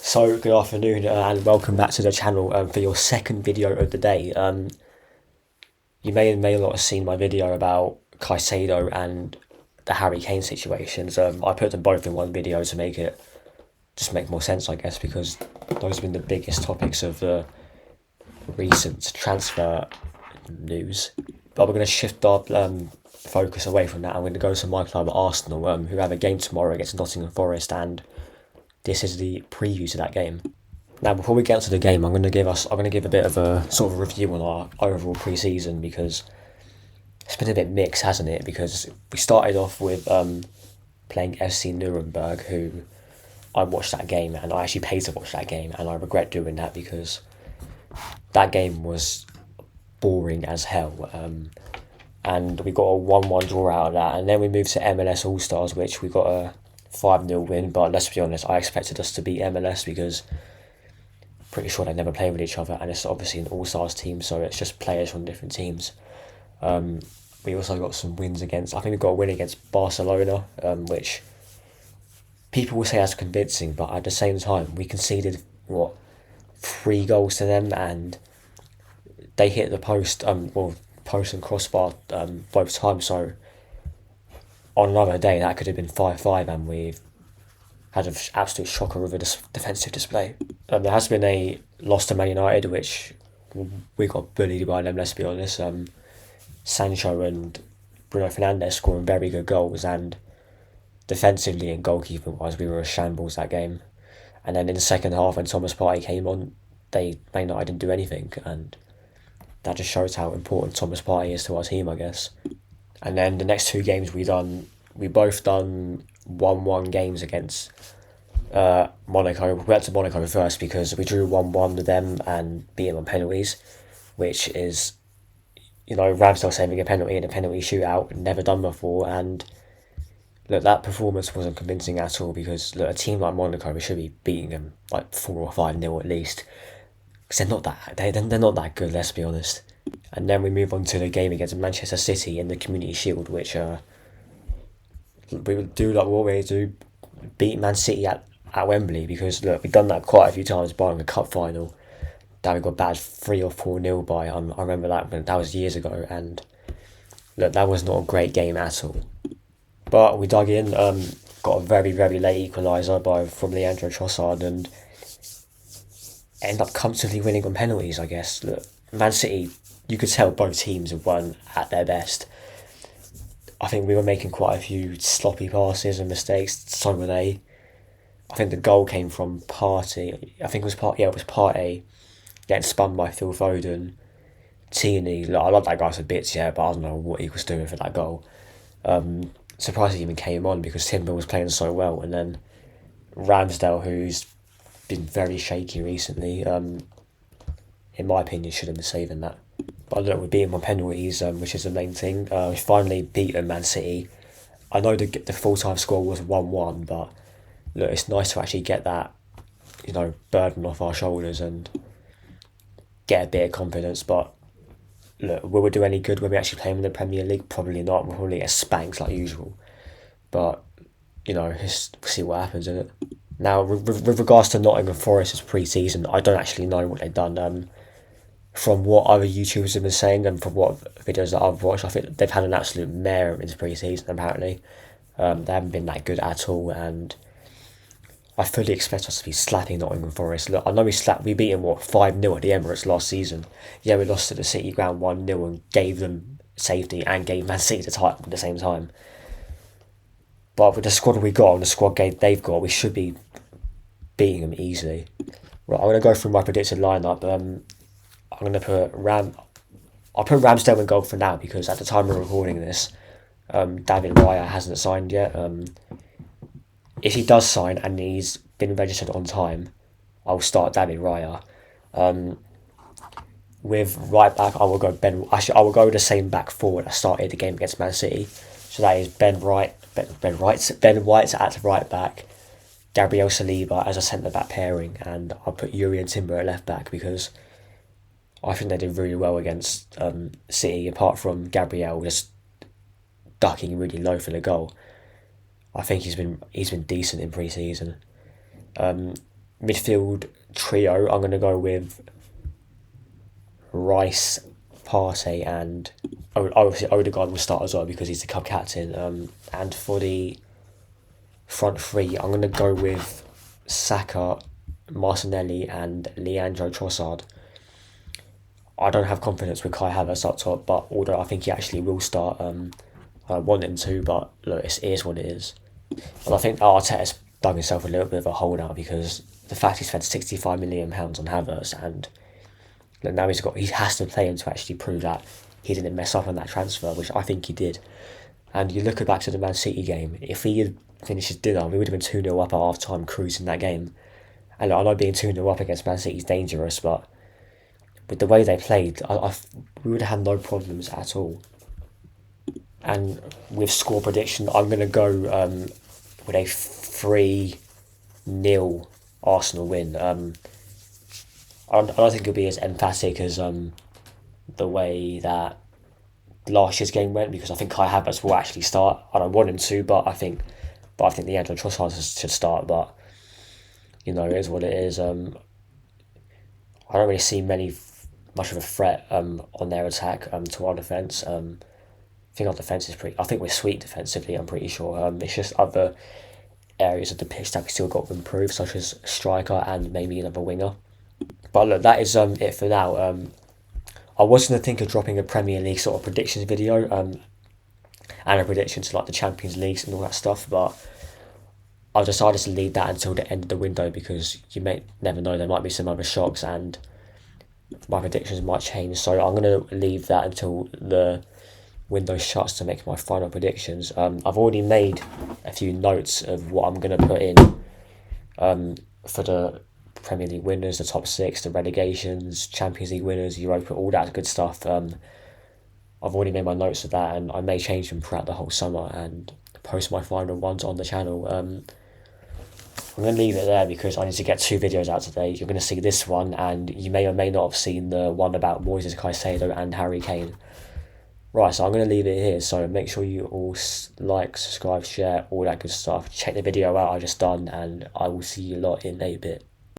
So, good afternoon and welcome back to the channel for your second video of the day. You may not have seen my video about Caicedo and the Harry Kane situations. I put them both in one video to make more sense, I guess, because those have been the biggest topics of the recent transfer news. But we're going to shift our focus away from that. I'm going to go to my club, Arsenal, who have a game tomorrow against Nottingham Forest, and this is the preview to that game. Now, before we get to the game, I'm going to give a bit of a sort of review on our overall pre-season, because it's been a bit mixed, hasn't it? Because we started off with playing FC Nuremberg, who I watched that game, and I actually paid to watch that game, and I regret doing that because that game was boring as hell. And we got a 1-1 draw out of that, and then we moved to MLS All Stars, which we got a 5-0 win. But let's be honest, I expected us to beat MLS because pretty sure they never play with each other, and it's obviously an all-stars team, so it's just players from different teams. We also got some wins against, I think we got a win against Barcelona, which people will say that's convincing, but at the same time, we conceded, 3 goals to them, and they hit the post, post and crossbar both times, so on another day, that could have been 5-5, and we've had an absolute shocker of a defensive display. There has been a loss to Man United, which we got bullied by them, let's be honest. Sancho and Bruno Fernandes scoring very good goals, and defensively and goalkeeping wise, we were a shambles that game. And then in the second half, when Thomas Partey came on, Man United didn't do anything, and that just shows how important Thomas Partey is to our team, I guess. And then the next 2 games we both done 1-1 games against Monaco. We went to Monaco first because we drew 1-1 with them and beat them on penalties, which is, Ramsdale saving a penalty in a penalty shootout, never done before. And look, that performance wasn't convincing at all because a team like Monaco, we should be beating them like 4 or 5-0 at least, because they're not that good, let's be honest. And then we move on to the game against Manchester City in the Community Shield, which we would do like we always do, beat Man City at Wembley, because look, we've done that quite a few times, barring a cup final that we got battered 3 or 4-0 by. I remember that, but that was years ago, and look, that was not a great game at all. But we dug in, got a very, very late equaliser from Leandro Trossard, and end up comfortably winning on penalties, I guess. Look, Man City, you could tell both teams have won at their best. I think we were making quite a few sloppy passes and mistakes, so were they. I think the goal came from Partey. I think it was Partey getting spun by Phil Foden. Tierney, I love that guy for bits, but I don't know what he was doing for that goal. Surprised he even came on because Timber was playing so well. And then Ramsdale, who's been very shaky recently, in my opinion, should have been saving that. But look, we beat him on penalties, which is the main thing. We finally beaten Man City. I know the full-time score was 1-1, but look, it's nice to actually get that, burden off our shoulders and get a bit of confidence. But look, will we do any good when we actually play in the Premier League? Probably not. We'll probably get spanked like usual. But, just see what happens in it. Now, with regards to Nottingham Forest's pre-season, I don't actually know what they've done. From what other YouTubers have been saying and from what videos that I've watched, I think they've had an absolute mare into pre-season, apparently. They haven't been that good at all, and I fully expect us to be slapping Nottingham Forest. Look, I know we beat them, 5-0 at the Emirates last season. Yeah, we lost to the City ground 1-0 and gave them safety and gave Man City the title at the same time. But with the squad we got and the squad they've got, we should be beating them easily. Right, I'm going to go through my predicted lineup. I'm going to I'll put Ramsdale in goal for now, because at the time we're recording this, David Raya hasn't signed yet. If he does sign and he's been registered on time, I'll start David Raya. With right back, I will go with the same back forward I started the game against Man City. So that is Ben White at right back, Gabriel Saliba as a centre back pairing, and I'll put Yuri and Timber at left back because I think they did really well against City, apart from Gabriel just ducking really low for the goal. I think he's been decent in pre-season. midfield trio, I'm going to go with Rice, Partey, and obviously Odegaard will start as well because he's the club captain. And for the front three, I'm going to go with Saka, Martinelli, and Leandro Trossard. I don't have confidence with Kai Havertz up top, but although I think he actually will start, I want him to, but look, it is what it is. And I think Arteta's dug himself a little bit of a hole now because the fact he spent £65 million on Havertz, and look, now he has to play him to actually prove that he didn't mess up on that transfer, which I think he did. And you look back to the Man City game, if he had finished his dinner, we would have been 2-0 up at half time, cruising that game. And look, I know being 2-0 up against Man City is dangerous, but with the way they played, we would have had no problems at all. And with score prediction, I'm going to go with a 3-0 Arsenal win. I don't think it'll be as emphatic as the way that last year's game went, because I think Kai Havertz will actually start. I don't want him to, but I think Leandro Trossard should start. But it is what it is. I don't really see much of a threat on their attack to our defence. I think our defence is I think we're sweet defensively. I'm pretty sure. It's just other areas of the pitch that we still got to improve, such as striker and maybe another winger. But look, that is it for now. I was going to think of dropping a Premier League sort of predictions video and a prediction to the Champions Leagues and all that stuff, but I've decided to leave that until the end of the window because you may never know, there might be some other shocks and my predictions might change. So I'm going to leave that until the window shuts to make my final predictions. I've already made a few notes of what I'm going to put in for the Premier League winners, the top six, the relegations, Champions League winners, Europa, all that good stuff. I've already made my notes of that, and I may change them throughout the whole summer and post my final ones on the channel. I'm going to leave it there because I need to get 2 videos out today. You're going to see this one, and you may or may not have seen the one about Moises Caicedo and Harry Kane. Right, so I'm going to leave it here. So make sure you all like, subscribe, share, all that good stuff. Check the video out I just done, and I will see you lot in a bit.